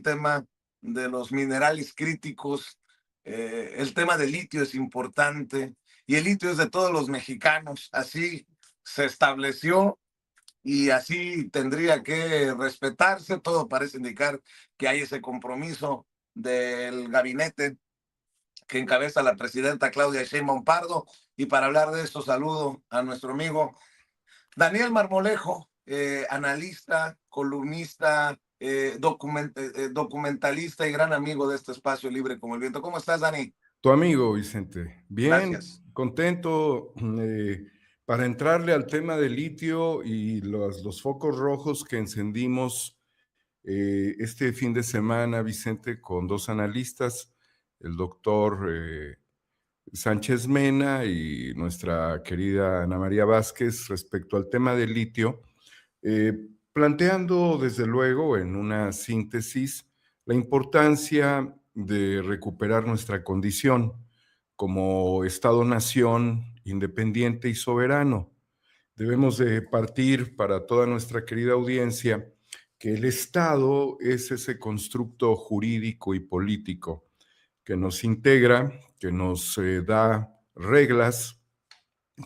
el tema de los minerales críticos. El tema del litio es importante y el litio es de todos los mexicanos. Así se estableció y así tendría que respetarse. Todo parece indicar que hay ese compromiso del gabinete que encabeza la presidenta Claudia Sheinbaum Pardo. Y para hablar de esto, saludo a nuestro amigo Daniel Marmolejo, analista, columnista, documentalista y gran amigo de este espacio Libre como el Viento. ¿Cómo estás, Dani? Tu amigo, Vicente. Bien, Gracias. contento para entrarle al tema del litio y los focos rojos que encendimos este fin de semana, Vicente, con dos analistas, el doctor Sánchez Mena y nuestra querida Ana María Vázquez, respecto al tema del litio, planteando desde luego en una síntesis la importancia de recuperar nuestra condición como Estado-nación independiente y soberano. Debemos de partir para toda nuestra querida audiencia que el Estado es ese constructo jurídico y político que nos integra, que nos da reglas,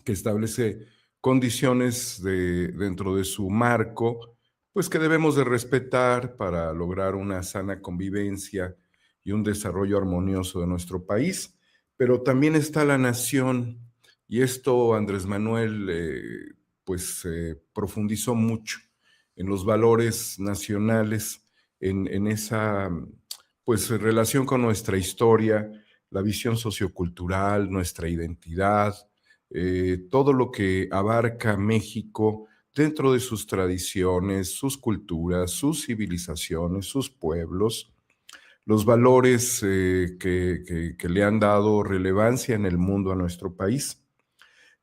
que establece condiciones dentro de su marco, pues que debemos de respetar para lograr una sana convivencia y un desarrollo armonioso de nuestro país. Pero también está la nación, y esto Andrés Manuel profundizó mucho en los valores nacionales, en esa pues relación con nuestra historia, la visión sociocultural, nuestra identidad, todo lo que abarca México dentro de sus tradiciones, sus culturas, sus civilizaciones, sus pueblos, los valores que le han dado relevancia en el mundo a nuestro país.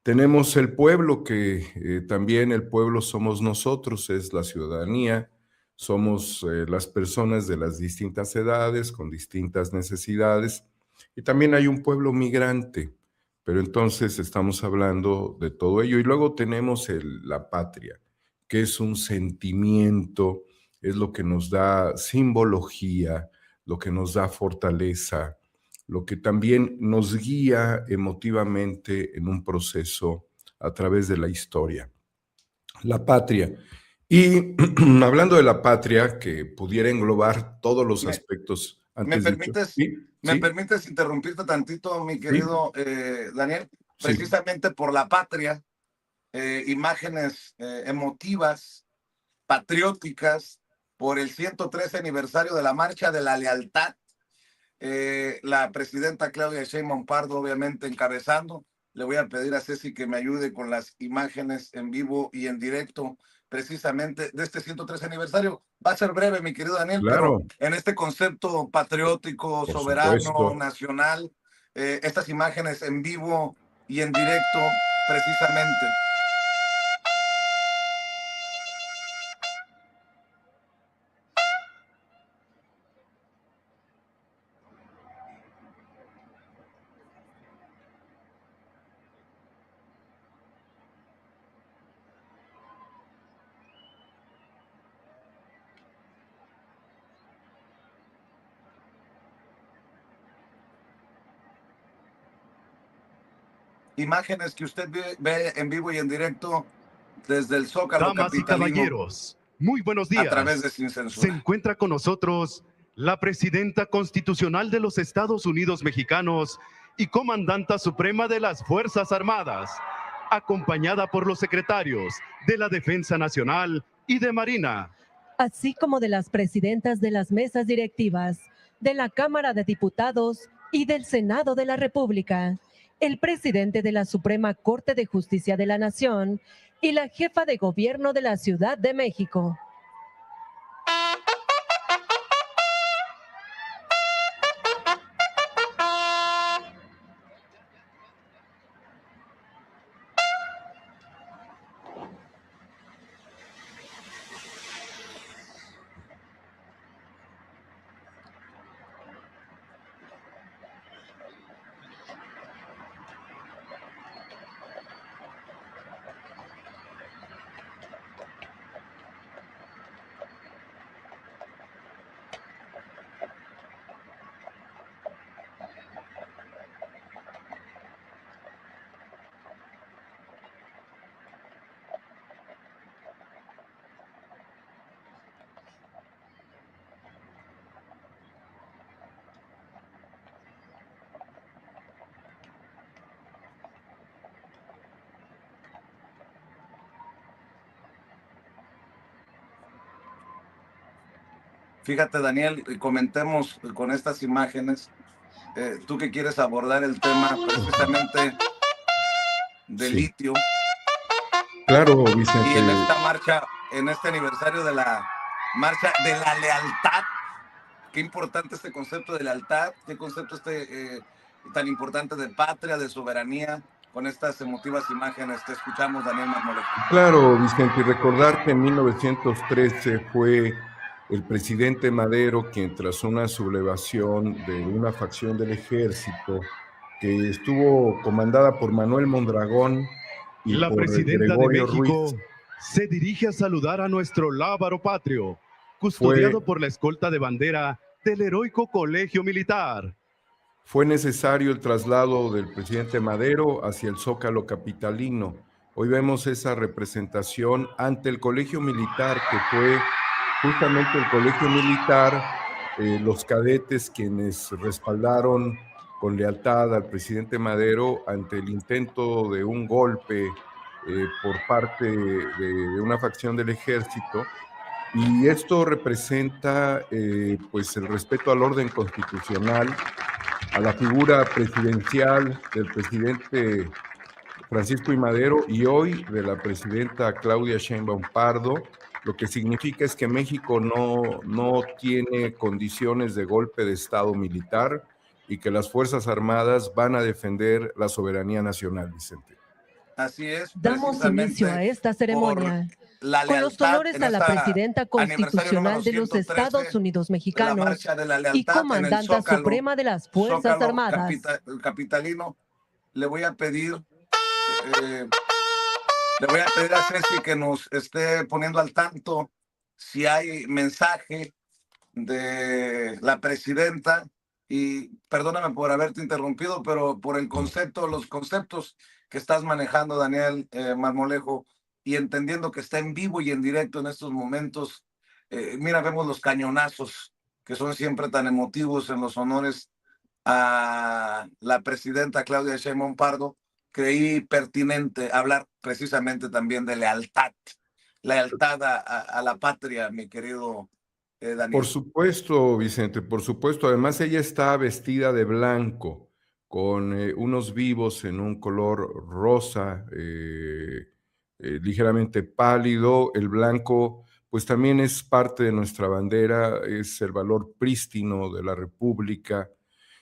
Tenemos el pueblo, que también el pueblo somos nosotros, es la ciudadanía, somos las personas de las distintas edades, con distintas necesidades, y también hay un pueblo migrante, pero entonces estamos hablando de todo ello. Y luego tenemos la patria, que es un sentimiento, es lo que nos da simbología, lo que nos da fortaleza, lo que también nos guía emotivamente en un proceso a través de la historia. La patria. Y hablando de la patria, que pudiera englobar todos los ¿Me, aspectos me antes dichos. permites, Sí, me sí, permites interrumpirte tantito, mi sí, querido Daniel? sí. Precisamente por la patria, imágenes emotivas, patrióticas, por el 113 aniversario de la Marcha de la Lealtad. La presidenta Claudia Sheinbaum Pardo, obviamente, encabezando. Le voy a pedir a Ceci que me ayude con las imágenes en vivo y en directo, precisamente de este 103 aniversario. Va a ser breve, mi querido Daniel, pero Claro, en este concepto patriótico, por soberano, supuesto. nacional, estas imágenes en vivo y en directo, precisamente. Imágenes que usted ve en vivo y en directo desde el Zócalo Damas y capitalino caballeros, muy buenos a través días. de Sin Se Censura. encuentra con nosotros la presidenta constitucional de los Estados Unidos mexicanos y comandanta suprema de las Fuerzas Armadas, acompañada por los secretarios de la Defensa Nacional y de Marina, así como de las presidentas de las mesas directivas de la Cámara de Diputados y del Senado de la República, el presidente de la Suprema Corte de Justicia de la Nación y la jefa de gobierno de la Ciudad de México. Fíjate, Daniel, y comentemos con estas imágenes, tú que quieres abordar el tema precisamente de Sí. litio, Claro, y Vicente. en esta marcha, en este aniversario de la marcha de la lealtad, qué importante este concepto de lealtad, qué concepto tan importante de patria, de soberanía. Con estas emotivas imágenes te escuchamos, Daniel Marmolejo. Claro, Vicente, y recordar que en 1913 fue el presidente Madero quien, tras una sublevación de una facción del ejército que estuvo comandada por Manuel Mondragón y La por presidenta de Gregorio Ruiz, México se dirige a saludar a nuestro lábaro patrio, custodiado fue por la escolta de bandera del heroico Colegio Militar. Fue necesario el traslado del presidente Madero hacia el Zócalo capitalino. Hoy vemos esa representación ante el Colegio Militar, que fue justamente el Colegio Militar, los cadetes quienes respaldaron con lealtad al presidente Madero ante el intento de un golpe por parte de una facción del ejército. Y esto representa pues el respeto al orden constitucional, a la figura presidencial del presidente Francisco I. Madero y hoy de la presidenta Claudia Sheinbaum Pardo. Lo que significa es que México no tiene condiciones de golpe de Estado militar y que las Fuerzas Armadas van a defender la soberanía nacional, Vicente. Así es, Damos inicio a esta ceremonia la con los lealtad honores en a la esta presidenta constitucional de los 113, Estados Unidos la mexicanos marcha de la y lealtad en el comandanta Zócalo, suprema de las Fuerzas Zócalo Armadas. capitalino. Le voy a pedir a Ceci que nos esté poniendo al tanto si hay mensaje de la presidenta. Y perdóname por haberte interrumpido, pero por el concepto, los conceptos que estás manejando, Daniel Marmolejo, y entendiendo que está en vivo y en directo en estos momentos. Mira, vemos los cañonazos que son siempre tan emotivos en los honores a la presidenta Claudia Sheinbaum Pardo. Creí pertinente hablar precisamente también de lealtad a la patria, mi querido Daniel. Por supuesto, Vicente, por supuesto. Además, ella está vestida de blanco, con unos vivos en un color rosa, ligeramente pálido. El blanco, pues también es parte de nuestra bandera, es el valor prístino de la República.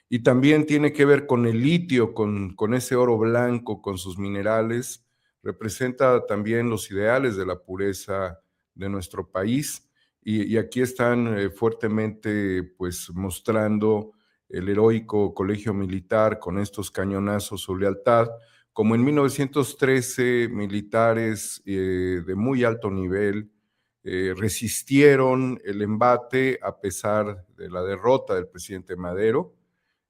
Y también tiene que ver con el litio, con ese oro blanco, con sus minerales. Representa también los ideales de la pureza de nuestro país. Y aquí están fuertemente pues mostrando el heroico Colegio Militar con estos cañonazos su lealtad, como en 1913 militares de muy alto nivel resistieron el embate a pesar de la derrota del presidente Madero.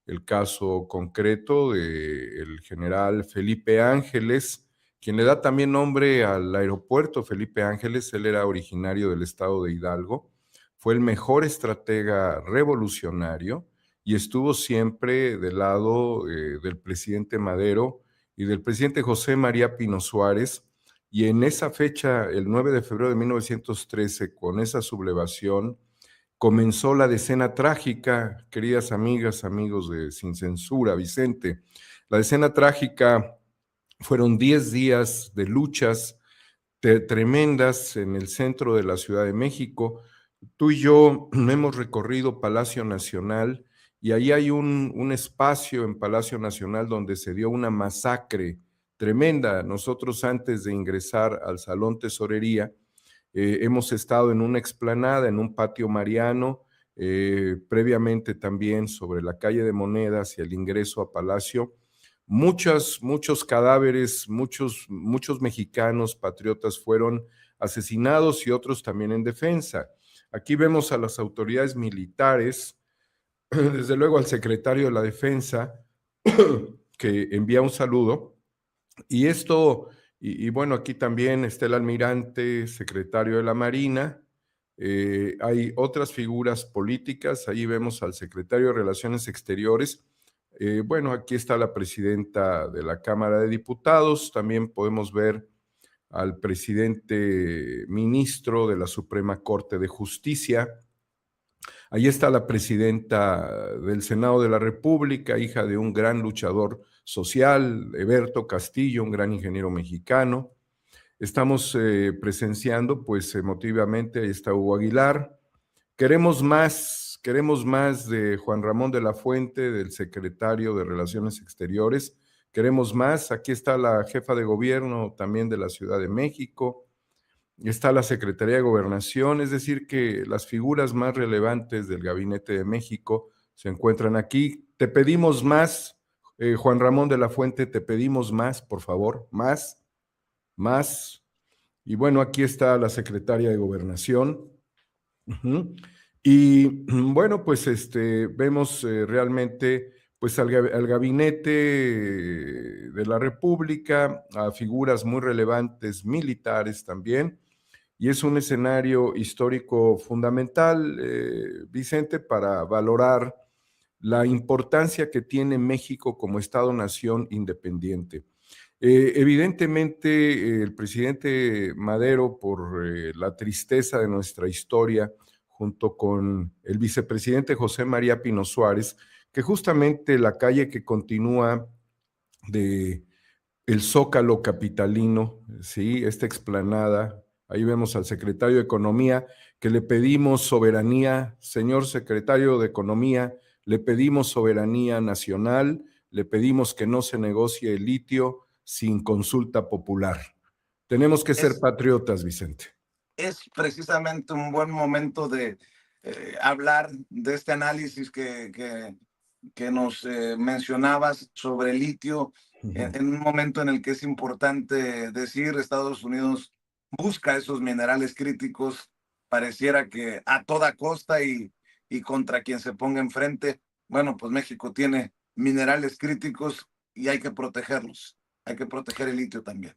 El caso concreto del general Felipe Ángeles, quien le da también nombre al aeropuerto Felipe Ángeles. Él era originario del estado de Hidalgo, fue el mejor estratega revolucionario y estuvo siempre del lado del presidente Madero y del presidente José María Pino Suárez. Y en esa fecha, el 9 de febrero de 1913, con esa sublevación, comenzó la decena trágica, queridas amigas, amigos de Sin Censura, Vicente. La decena trágica fueron 10 días de luchas tremendas en el centro de la Ciudad de México. Tú y yo hemos recorrido Palacio Nacional y ahí hay un espacio en Palacio Nacional donde se dio una masacre tremenda. Nosotros, antes de ingresar al Salón Tesorería, hemos estado en una explanada, en un patio mariano, previamente también sobre la calle de Monedas y el ingreso a Palacio. Muchos cadáveres, muchos mexicanos patriotas fueron asesinados y otros también en defensa. Aquí vemos a las autoridades militares, desde luego al secretario de la Defensa, que envía un saludo, y esto... Y bueno, aquí también está el almirante, secretario de la Marina. Hay otras figuras políticas. Ahí vemos al secretario de Relaciones Exteriores. Bueno, aquí está la presidenta de la Cámara de Diputados. También podemos ver al presidente ministro de la Suprema Corte de Justicia. Ahí está la presidenta del Senado de la República, hija de un gran luchador social, Eberto Castillo, un gran ingeniero mexicano. Estamos presenciando, pues emotivamente, ahí está Hugo Aguilar. Queremos más de Juan Ramón de la Fuente, del secretario de Relaciones Exteriores. Queremos más. Aquí está la jefa de gobierno también de la Ciudad de México. Está la Secretaría de Gobernación, es decir, que las figuras más relevantes del Gabinete de México se encuentran aquí. Te pedimos más, Juan Ramón de la Fuente, te pedimos más, por favor, más. Y bueno, aquí está la Secretaria de Gobernación. Uh-huh. Y bueno, pues vemos realmente pues al gabinete de la República, a figuras muy relevantes militares también, y es un escenario histórico fundamental, Vicente, para valorar la importancia que tiene México como Estado-nación independiente. Evidentemente, el presidente Madero, por la tristeza de nuestra historia, junto con el vicepresidente José María Pino Suárez, que justamente la calle que continúa de el Zócalo capitalino, ¿sí? Esta explanada, ahí vemos al secretario de Economía, que le pedimos soberanía, señor secretario de Economía, le pedimos soberanía nacional, le pedimos que no se negocie el litio sin consulta popular. Tenemos que ser patriotas, Vicente. Es precisamente un buen momento de hablar de este análisis que nos mencionabas sobre el litio, en un momento en el que es importante decir, Estados Unidos busca esos minerales críticos, pareciera que a toda costa y contra quien se ponga enfrente. Bueno, pues México tiene minerales críticos y hay que protegerlos, hay que proteger el litio también.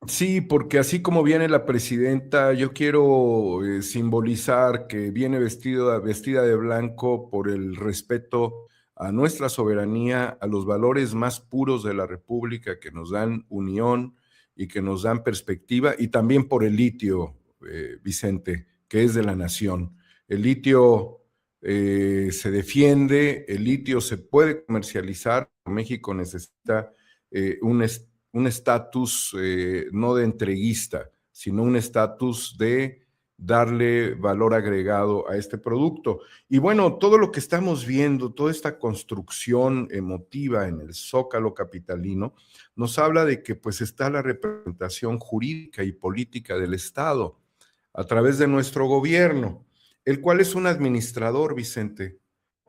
Sí, porque así como viene la presidenta, yo quiero simbolizar que viene vestida de blanco por el respeto a nuestra soberanía, a los valores más puros de la República que nos dan unión y que nos dan perspectiva, y también por el litio, Vicente, que es de la nación. El litio se defiende, el litio se puede comercializar. México necesita un estatus no de entreguista, sino un estatus de darle valor agregado a este producto. Y bueno, todo lo que estamos viendo, toda esta construcción emotiva en el Zócalo capitalino, nos habla de que pues está la representación jurídica y política del Estado a través de nuestro gobierno, el cual es un administrador, Vicente.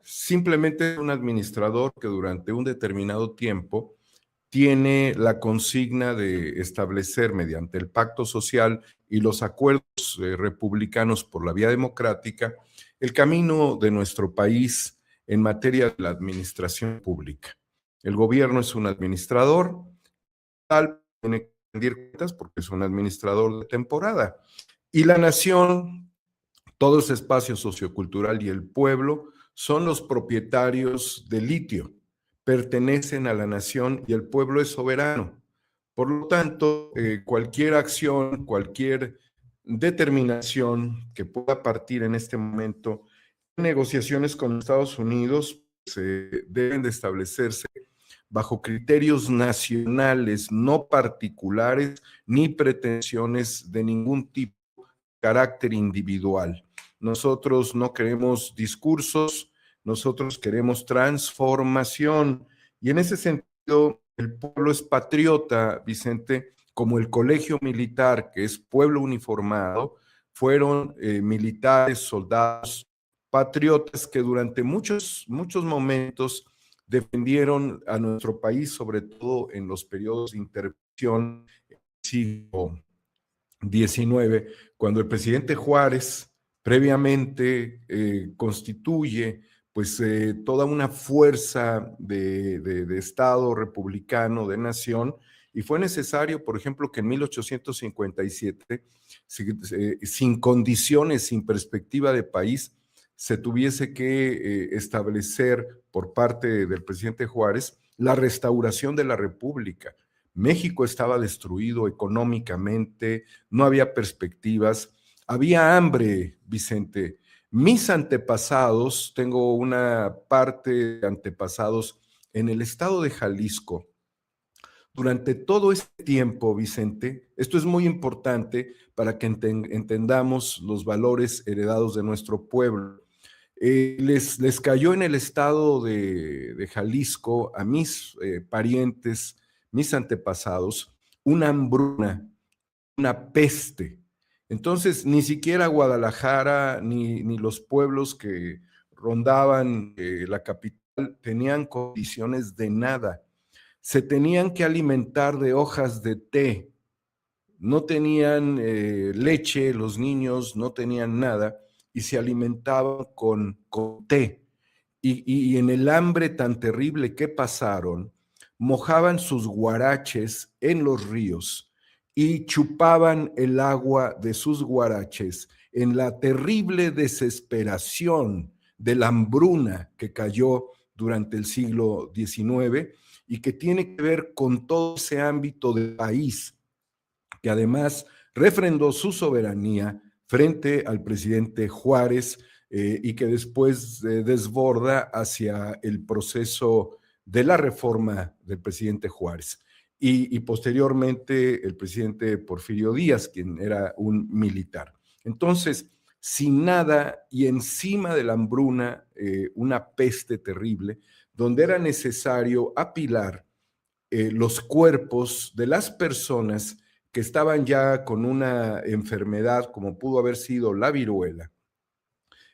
Simplemente un administrador que durante un determinado tiempo tiene la consigna de establecer mediante el pacto social y los acuerdos republicanos por la vía democrática el camino de nuestro país en materia de la administración pública. El gobierno es un administrador, tal, tiene que rendir cuentas porque es un administrador de temporada. Y la nación, todo ese espacio sociocultural y el pueblo son los propietarios del litio, pertenecen a la nación y el pueblo es soberano. Por lo tanto, cualquier acción, cualquier determinación que pueda partir en este momento en negociaciones con Estados Unidos deben de establecerse bajo criterios nacionales, no particulares, ni pretensiones de ningún tipo de carácter individual. Nosotros no queremos discursos, nosotros queremos transformación. Y en ese sentido, el pueblo es patriota, Vicente, como el colegio militar, que es pueblo uniformado, fueron militares, soldados, patriotas que durante muchos momentos defendieron a nuestro país, sobre todo en los periodos de intervención del siglo XIX, cuando el presidente Juárez previamente constituye pues toda una fuerza de Estado republicano, de nación, y fue necesario, por ejemplo, que en 1857, sin condiciones, sin perspectiva de país, se tuviese que establecer por parte del presidente Juárez la restauración de la República. México estaba destruido económicamente, no había perspectivas, había hambre, Vicente, Mis antepasados, tengo una parte de antepasados en el estado de Jalisco. Durante todo este tiempo, Vicente, esto es muy importante para que entendamos los valores heredados de nuestro pueblo. Les cayó en el estado de Jalisco a mis parientes, mis antepasados, una hambruna, una peste. Entonces, ni siquiera Guadalajara ni los pueblos que rondaban la capital tenían condiciones de nada. Se tenían que alimentar de hojas de té, no tenían leche, los niños no tenían nada y se alimentaban con té. Y en el hambre tan terrible que pasaron, mojaban sus guaraches en los ríos y chupaban el agua de sus guaraches en la terrible desesperación de la hambruna que cayó durante el siglo XIX y que tiene que ver con todo ese ámbito del país, que además refrendó su soberanía frente al presidente Juárez y que después desborda hacia el proceso de la reforma del presidente Juárez. Y posteriormente el presidente Porfirio Díaz, quien era un militar. Entonces, sin nada y encima de la hambruna, una peste terrible, donde era necesario apilar los cuerpos de las personas que estaban ya con una enfermedad como pudo haber sido la viruela,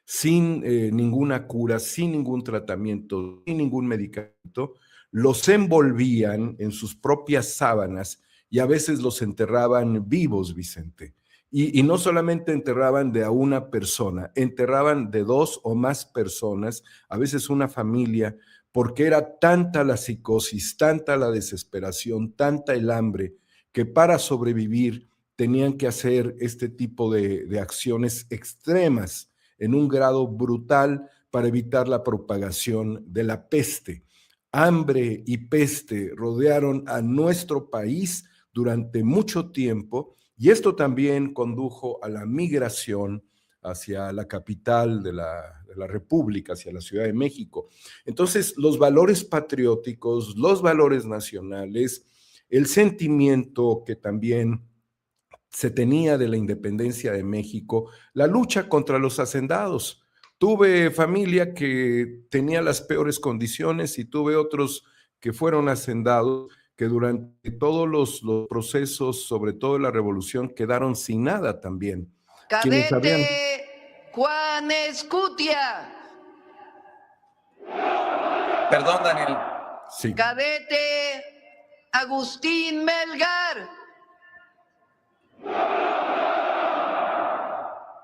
sin ninguna cura, sin ningún tratamiento, sin ningún medicamento, los envolvían en sus propias sábanas y a veces los enterraban vivos, Vicente. Y no solamente enterraban de a una persona, enterraban de 2 o más personas, a veces una familia, porque era tanta la psicosis, tanta la desesperación, tanta el hambre, que para sobrevivir tenían que hacer este tipo de acciones extremas en un grado brutal para evitar la propagación de la peste. Hambre y peste rodearon a nuestro país durante mucho tiempo y esto también condujo a la migración hacia la capital de la República, hacia la Ciudad de México. Entonces, los valores patrióticos, los valores nacionales, el sentimiento que también se tenía de la independencia de México, la lucha contra los hacendados. Tuve familia que tenía las peores condiciones y tuve otros que fueron hacendados, que durante todos los procesos, sobre todo la revolución, quedaron sin nada también. Cadete Juan Escutia. Perdón, Daniel. Sí. Cadete Agustín Melgar.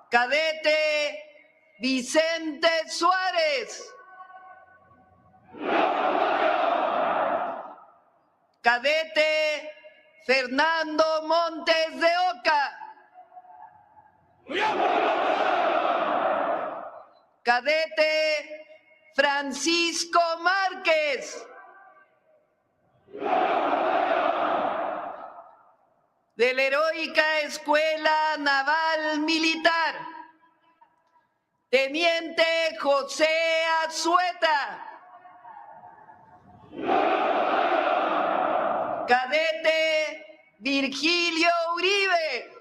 Cadete Vicente Suárez. Cadete Fernando Montes de Oca. Cadete Francisco Márquez. De la Heroica Escuela Naval Militar, Teniente José Azueta. Cadete Virgilio Uribe.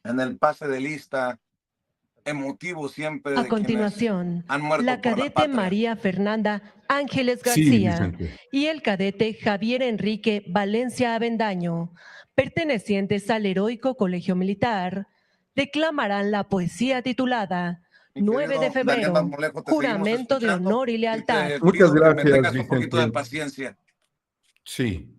En el pase de lista, emotivo siempre. A continuación, han muerto la por cadete patria. María Fernanda Ángeles Sí, García Vicente. y el cadete Javier Enrique Valencia Avendaño, pertenecientes al heroico Colegio Militar, declamarán la poesía titulada Mi 9 de querido febrero, Daniel Marmolejo, te juramento seguimos de escuchando honor y y lealtad. te Muchas pido que me gracias, tengas un poquito de Vicente. paciencia. Sí,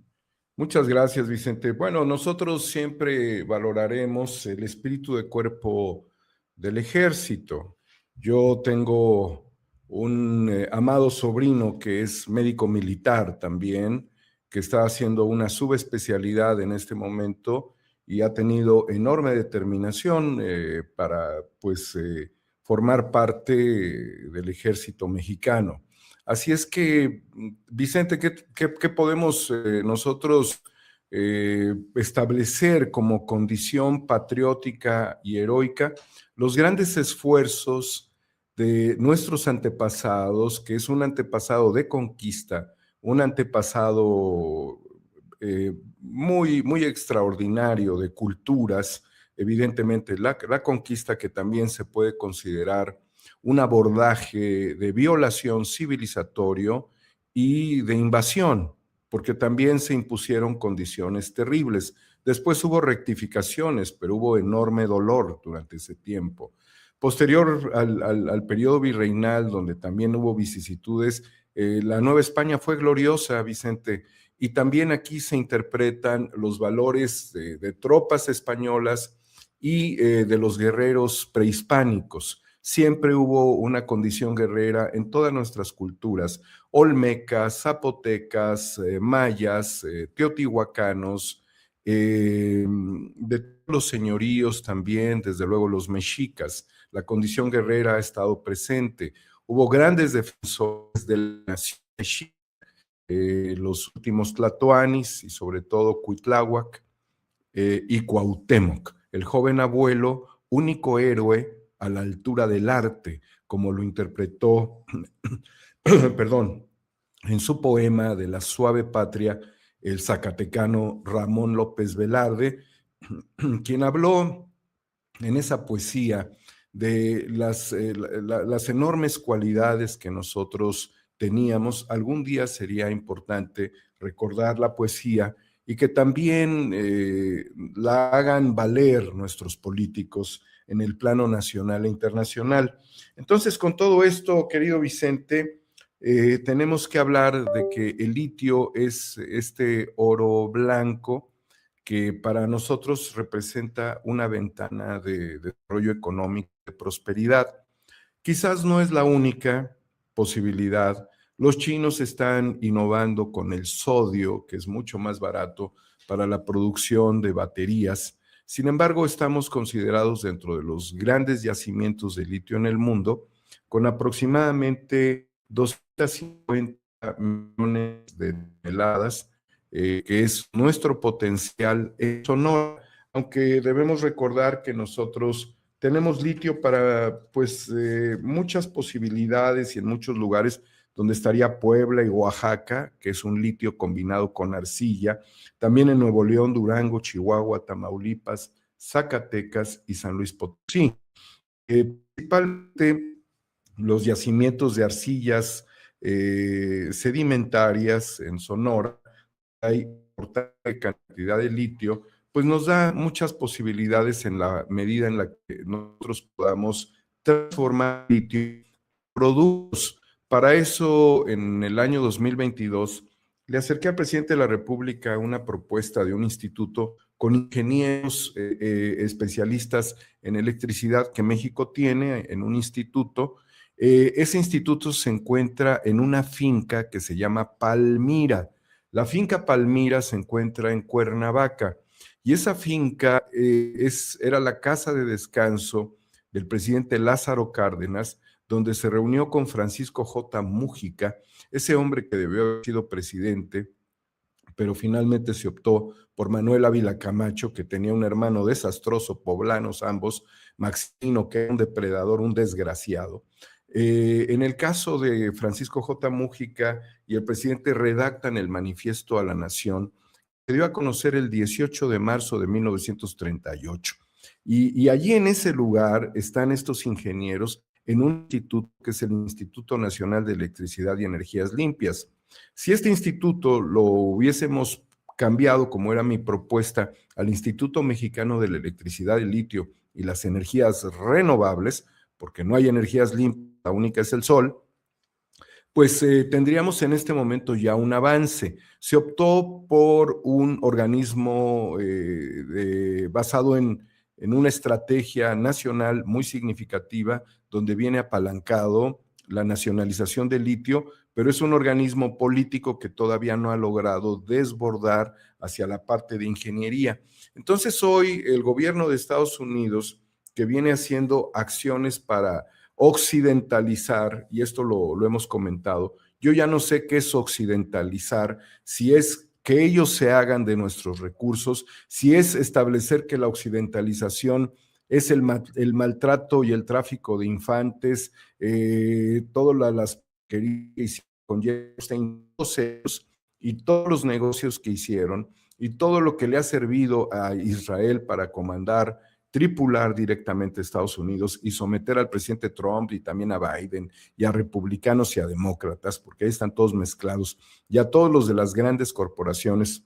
muchas gracias, Vicente. Bueno, nosotros siempre valoraremos el espíritu de cuerpo del ejército. Yo tengo un amado sobrino que es médico militar también, que está haciendo una subespecialidad en este momento y ha tenido enorme determinación para, pues, formar parte del ejército mexicano. Así es que, Vicente, ¿qué podemos nosotros establecer como condición patriótica y heroica? Los grandes esfuerzos de nuestros antepasados, que es un antepasado de conquista, un antepasado muy, muy extraordinario de culturas, evidentemente la conquista, que también se puede considerar un abordaje de violación civilizatorio y de invasión, porque también se impusieron condiciones terribles. Después hubo rectificaciones, pero hubo enorme dolor durante ese tiempo. Posterior al periodo virreinal, donde también hubo vicisitudes, la Nueva España fue gloriosa, Vicente, y también aquí se interpretan los valores de tropas españolas y de los guerreros prehispánicos. Siempre hubo una condición guerrera en todas nuestras culturas, olmecas, zapotecas, mayas, teotihuacanos, de los señoríos también, desde luego los mexicas. La condición guerrera ha estado presente. Hubo grandes defensores de la nación mexica, los últimos tlatoanis y sobre todo Cuitláhuac y Cuauhtémoc, el joven abuelo, único héroe a la altura del arte, como lo interpretó, perdón, en su poema de la suave patria, el zacatecano Ramón López Velarde, quien habló en esa poesía de las enormes cualidades que nosotros teníamos. Algún día sería importante recordar la poesía y que también la hagan valer nuestros políticos en el plano nacional e internacional. Entonces, con todo esto, querido Vicente, tenemos que hablar de que el litio es este oro blanco que para nosotros representa una ventana de desarrollo económico, de prosperidad. Quizás no es la única posibilidad. Los chinos están innovando con el sodio, que es mucho más barato para la producción de baterías. Sin embargo, estamos considerados dentro de los grandes yacimientos de litio en el mundo, con aproximadamente 250 millones de toneladas, que es nuestro potencial en Sonora, aunque debemos recordar que nosotros tenemos litio para pues muchas posibilidades y en muchos lugares donde estaría Puebla y Oaxaca, que es un litio combinado con arcilla, también en Nuevo León, Durango, Chihuahua, Tamaulipas, Zacatecas y San Luis Potosí. Principalmente los yacimientos de arcillas sedimentarias en Sonora, hay importante cantidad de litio, pues nos da muchas posibilidades en la medida en la que nosotros podamos transformar litio en productos. Para eso, en el año 2022, le acerqué al presidente de la República una propuesta de un instituto con ingenieros especialistas en electricidad que México tiene en un instituto. Ese instituto se encuentra en una finca que se llama Palmira. La finca Palmira se encuentra en Cuernavaca y esa finca era la casa de descanso del presidente Lázaro Cárdenas, donde se reunió con Francisco J. Mújica, ese hombre que debió haber sido presidente, pero finalmente se optó por Manuel Ávila Camacho, que tenía un hermano desastroso, poblanos ambos, Maximino, que era un depredador, un desgraciado. En el caso de Francisco J. Mújica y el presidente redactan el manifiesto a la Nación, se dio a conocer el 18 de marzo de 1938. Y allí en ese lugar están estos ingenieros en un instituto que es el Instituto Nacional de Electricidad y Energías Limpias. Si este instituto lo hubiésemos cambiado, como era mi propuesta, al Instituto Mexicano de la Electricidad, el litio y las energías renovables, porque no hay energías limpias, la única es el sol, pues tendríamos en este momento ya un avance. Se optó por un organismo basado en una estrategia nacional muy significativa, donde viene apalancado la nacionalización del litio, pero es un organismo político que todavía no ha logrado desbordar hacia la parte de ingeniería. Entonces hoy el gobierno de Estados Unidos, que viene haciendo acciones para occidentalizar, y esto lo hemos comentado, yo ya no sé qué es occidentalizar, si es que ellos se hagan de nuestros recursos, si es establecer que la occidentalización es el maltrato y el tráfico de infantes, todas las queridas y todos los negocios que hicieron y todo lo que le ha servido a Israel para comandar, tripular directamente a Estados Unidos y someter al presidente Trump y también a Biden y a republicanos y a demócratas, porque ahí están todos mezclados, y a todos los de las grandes corporaciones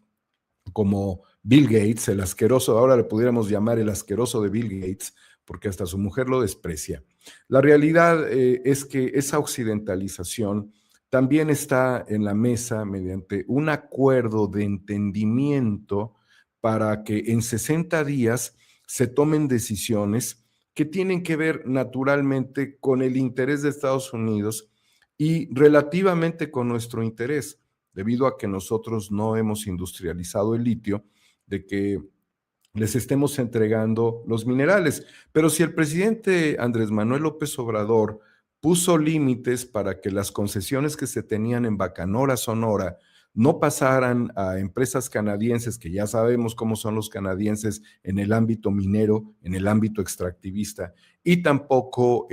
como Bill Gates, el asqueroso, ahora le pudiéramos llamar el asqueroso de Bill Gates, porque hasta su mujer lo desprecia. La realidad es que esa occidentalización también está en la mesa mediante un acuerdo de entendimiento para que en 60 días se tomen decisiones que tienen que ver naturalmente con el interés de Estados Unidos y relativamente con nuestro interés, debido a que nosotros no hemos industrializado el litio, de que les estemos entregando los minerales. Pero si el presidente Andrés Manuel López Obrador puso límites para que las concesiones que se tenían en Bacanora, Sonora, no pasaran a empresas canadienses, que ya sabemos cómo son los canadienses en el ámbito minero, en el ámbito extractivista, y tampoco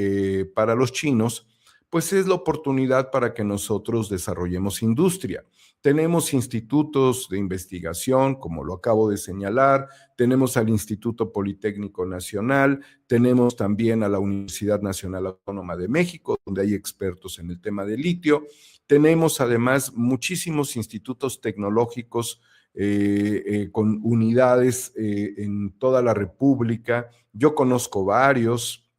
para los chinos, pues es la oportunidad para que nosotros desarrollemos industria. Tenemos institutos de investigación, como lo acabo de señalar, tenemos al Instituto Politécnico Nacional, tenemos también a la Universidad Nacional Autónoma de México, donde hay expertos en el tema del litio. Tenemos además muchísimos institutos tecnológicos con unidades en toda la República. Yo conozco varios,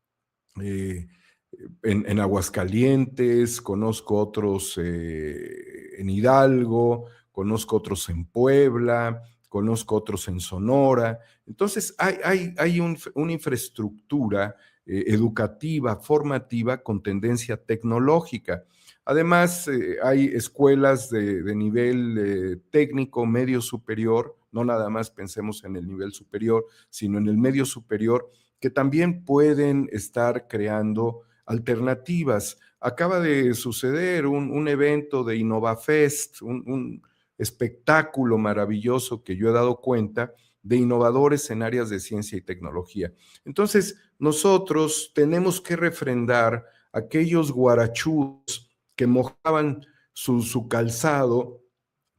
en Aguascalientes, conozco otros en Hidalgo, conozco otros en Puebla, conozco otros en Sonora. Entonces hay una infraestructura educativa, formativa con tendencia tecnológica. Además, hay escuelas de nivel técnico, medio superior, no nada más pensemos en el nivel superior, sino en el medio superior, que también pueden estar creando alternativas. Acaba de suceder un evento de InnovaFest, un espectáculo maravilloso que yo he dado cuenta de innovadores en áreas de ciencia y tecnología. Entonces, nosotros tenemos que refrendar aquellos guarachudos que mojaban su calzado,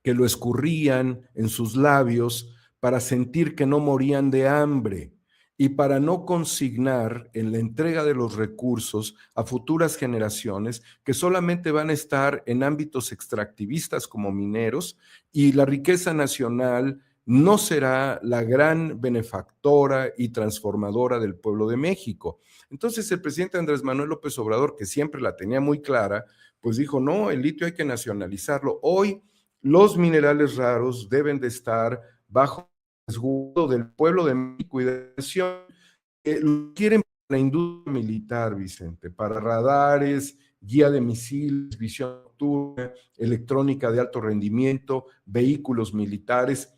que lo escurrían en sus labios para sentir que no morían de hambre y para no consignar en la entrega de los recursos a futuras generaciones que solamente van a estar en ámbitos extractivistas como mineros, y la riqueza nacional no será la gran benefactora y transformadora del pueblo de México. Entonces el presidente Andrés Manuel López Obrador, que siempre la tenía muy clara, pues dijo, no, el litio hay que nacionalizarlo. Hoy los minerales raros deben de estar bajo el resguardo del pueblo de México y de la nación. Lo quieren para la industria militar, Vicente, para radares, guía de misiles, visión nocturna, electrónica de alto rendimiento, vehículos militares.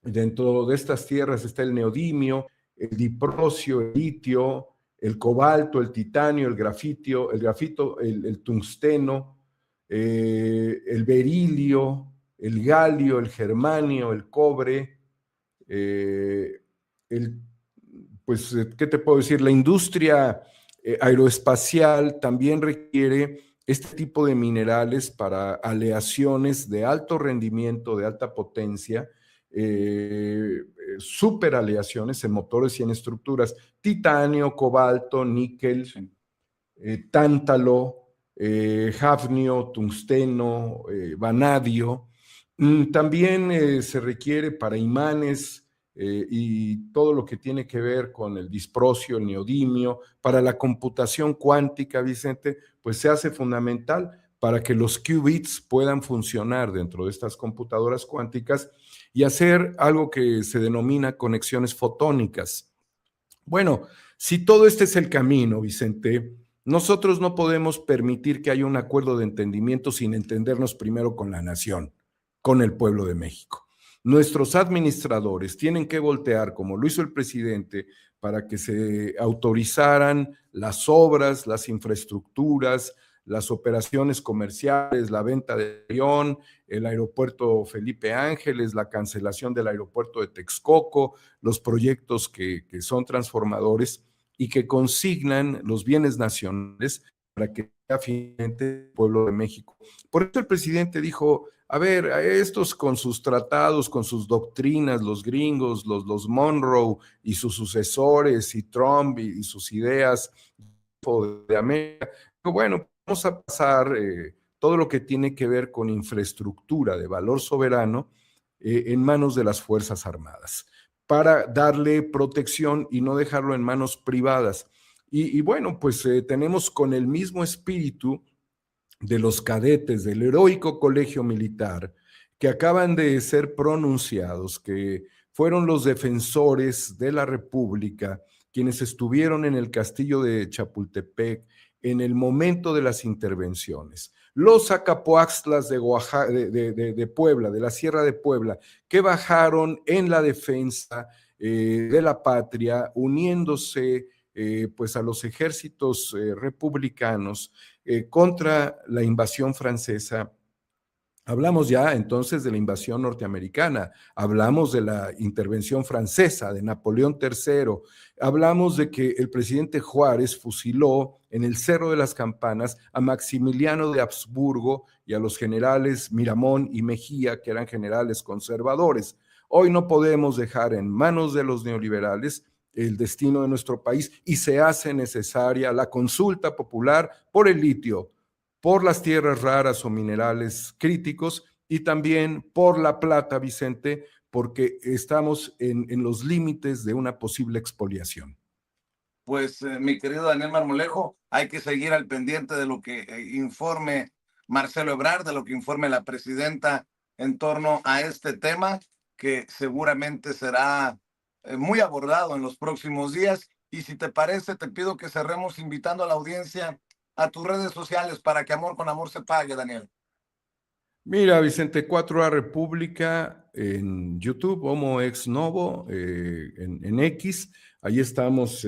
Dentro de estas tierras está el neodimio, el diprocio, el litio, el cobalto, el titanio, el grafito, el tungsteno, el berilio, el galio, el germanio, el cobre, pues, ¿qué te puedo decir? La industria aeroespacial también requiere este tipo de minerales para aleaciones de alto rendimiento, de alta potencia, super aleaciones en motores y en estructuras, titanio, cobalto, níquel, tántalo, hafnio, tungsteno, vanadio. También se requiere para imanes y todo lo que tiene que ver con el disprocio, el neodimio, para la computación cuántica, Vicente, pues se hace fundamental para que los qubits puedan funcionar dentro de estas computadoras cuánticas y hacer algo que se denomina conexiones fotónicas. Bueno, si todo este es el camino, Vicente, nosotros no podemos permitir que haya un acuerdo de entendimiento sin entendernos primero con la nación, con el pueblo de México. Nuestros administradores tienen que voltear, como lo hizo el presidente, para que se autorizaran las obras, las infraestructuras, las operaciones comerciales, la venta de avión, el aeropuerto Felipe Ángeles, la cancelación del aeropuerto de Texcoco, los proyectos que son transformadores y que consignan los bienes nacionales para que sea finalmente el pueblo de México. Por eso el presidente dijo, a ver, a estos con sus tratados, con sus doctrinas, los gringos, los Monroe y sus sucesores, y Trump y sus ideas de América, bueno, vamos a pasar todo lo que tiene que ver con infraestructura de valor soberano en manos de las Fuerzas Armadas, para darle protección y no dejarlo en manos privadas. Y bueno, pues tenemos con el mismo espíritu de los cadetes del heroico colegio militar que acaban de ser pronunciados, que fueron los defensores de la República, quienes estuvieron en el castillo de Chapultepec en el momento de las intervenciones. Los Acapoaxtlas de Oaxaca, de Puebla, de la Sierra de Puebla, que bajaron en la defensa de la patria, uniéndose pues a los ejércitos republicanos contra la invasión francesa. Hablamos ya entonces de la invasión norteamericana, hablamos de la intervención francesa, de Napoleón III, hablamos de que el presidente Juárez fusiló en el Cerro de las Campanas a Maximiliano de Habsburgo y a los generales Miramón y Mejía, que eran generales conservadores. Hoy no podemos dejar en manos de los neoliberales el destino de nuestro país y se hace necesaria la consulta popular por el litio, por las tierras raras o minerales críticos y también por la plata, Vicente, porque estamos en los límites de una posible expoliación. Pues mi querido Daniel Marmolejo, hay que seguir al pendiente de lo que informe Marcelo Ebrard, de lo que informe la presidenta en torno a este tema, que seguramente será muy abordado en los próximos días. Y si te parece, te pido que cerremos invitando a la audiencia a tus redes sociales para que Amor con Amor se pague, Daniel. Mira, Vicente, 4A República en YouTube, Homo Ex Novo, en X. Ahí estamos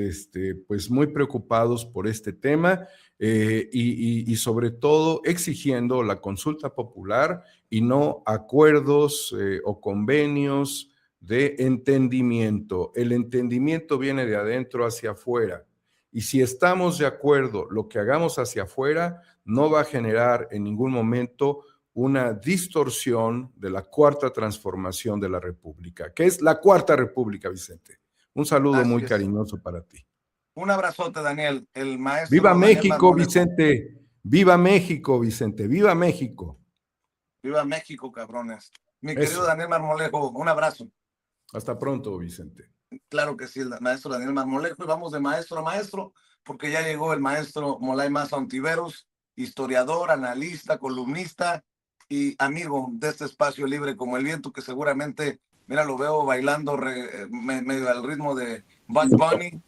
pues muy preocupados por este tema y sobre todo exigiendo la consulta popular y no acuerdos o convenios de entendimiento. El entendimiento viene de adentro hacia afuera. Y si estamos de acuerdo, lo que hagamos hacia afuera no va a generar en ningún momento una distorsión de la cuarta transformación de la República, que es la Cuarta República, Vicente. Un saludo Así muy es. cariñoso para ti. Un abrazote, Daniel. El maestro ¡Viva Daniel México, Marmolejo. Vicente! ¡Viva México, Vicente! ¡Viva México! ¡Viva México, cabrones! Mi Eso. querido Daniel Marmolejo, un abrazo. Hasta pronto, Vicente. Claro que sí, el maestro Daniel Marmolejo, y vamos de maestro a maestro, porque ya llegó el maestro Moulay Maza Ontiveros, historiador, analista, columnista y amigo de este espacio libre como el viento, que seguramente, mira, lo veo bailando medio al ritmo de Bad Bunny.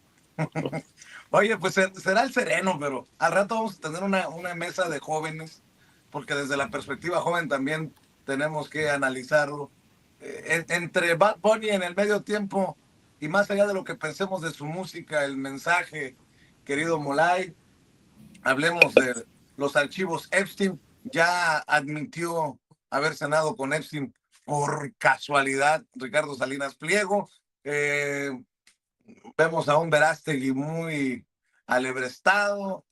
Oye, pues será el sereno, pero al rato vamos a tener una mesa de jóvenes, porque desde la perspectiva joven también tenemos que analizarlo. Entre Bad Bunny en el medio tiempo y más allá de lo que pensemos de su música, el mensaje, querido Moulay, hablemos de los archivos Epstein. Ya admitió haber cenado con Epstein por casualidad Ricardo Salinas Pliego. Vemos a un Verástegui muy alebrestado.